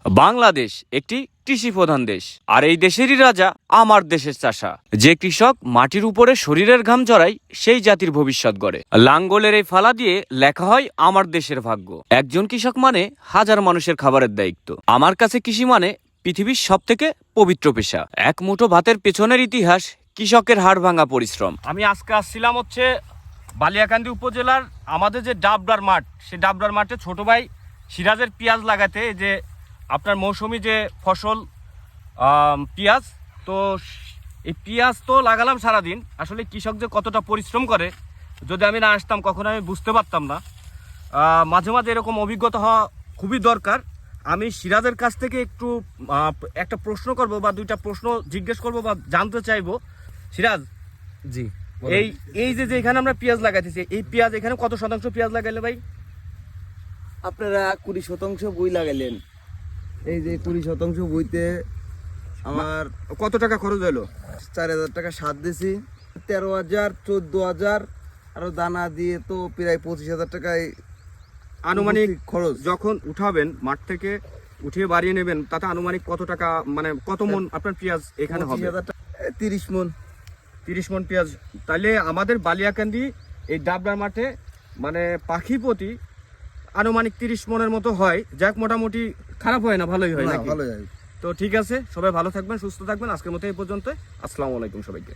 বাংলাদেশ একটি কৃষি প্রধান দেশ, আর এই দেশেরই রাজা আমার দেশের চাষা। যে কৃষক মাটির উপরে শরীরের ঘাম জড়ায় সেই জাতির ভবিষ্যৎ গড়ে। লাঙ্গলের এই ফালা দিয়ে লেখা হয় আমার দেশের ভাগ্য। একজন কৃষক মানে হাজার মানুষের খাবারের দায়িত্ব। আমার কাছে কৃষি মানে পৃথিবীর সব থেকে পবিত্র পেশা। এক মুঠো ভাতের পেছনের ইতিহাস, কৃষকের হাড় ভাঙা পরিশ্রম। আমি আজকে আসছিলাম হচ্ছে বালিয়াকান্দি উপজেলার আমাদের যে ডাবডার মাঠ, সেই ডাবডার মাঠে ছোট ভাই সিরাজের পেঁয়াজ লাগাতে, যে আপনার মৌসুমি যে ফসল পেঁয়াজ। তো এই পেঁয়াজ তো লাগালাম সারাদিন। আসলে কৃষক যে কতটা পরিশ্রম করে, যদি আমি না আসতাম কখনো আমি বুঝতে পারতাম না। মাঝে মাঝে এরকম অভিজ্ঞতা হওয়া খুবই দরকার। আমি সিরাজের কাছ থেকে একটা প্রশ্ন করব বা দুইটা প্রশ্ন জিজ্ঞেস করব বা জানতে চাইবো। সিরাজ জি, এই যে এখানে আমরা পেঁয়াজ লাগাইতেছি, এই পেঁয়াজ এখানে কত শতাংশ পেঁয়াজ লাগাইলে ভাই? আপনারা 20% বই লাগাইলেন। এই যে 20% বইতে আমার কত টাকা খরচ হলো? 4000 টাকা সার দিছি, 13,000 14,000 আরো দানা দিয়ে তো প্রায় 25,000 টাকায় আনুমানিক খরচ। যখন উঠাবেন মাঠ থেকে উঠিয়ে বাড়িয়ে নেবেন, তাতে আনুমানিক কত টাকা, মানে কত মন আপনার পেঁয়াজ এখানে হবে? 25,000 টাকা, 30 মন। 30 মন পেঁয়াজ। তাহলে আমাদের বালিয়াকান্দি এই ডাবডার মাঠে মানে পাখি প্রতি আনুমানিক 30 মনের মতো হয়। যাক, মোটামুটি খারাপ হয় না, ভালোই হয় নাকি? ভালো যায়। তো ঠিক আছে, সবাই ভালো থাকবেন, সুস্থ থাকবেন। আজকের মতো এই পর্যন্ত। আসসালামু আলাইকুম সবাইকে।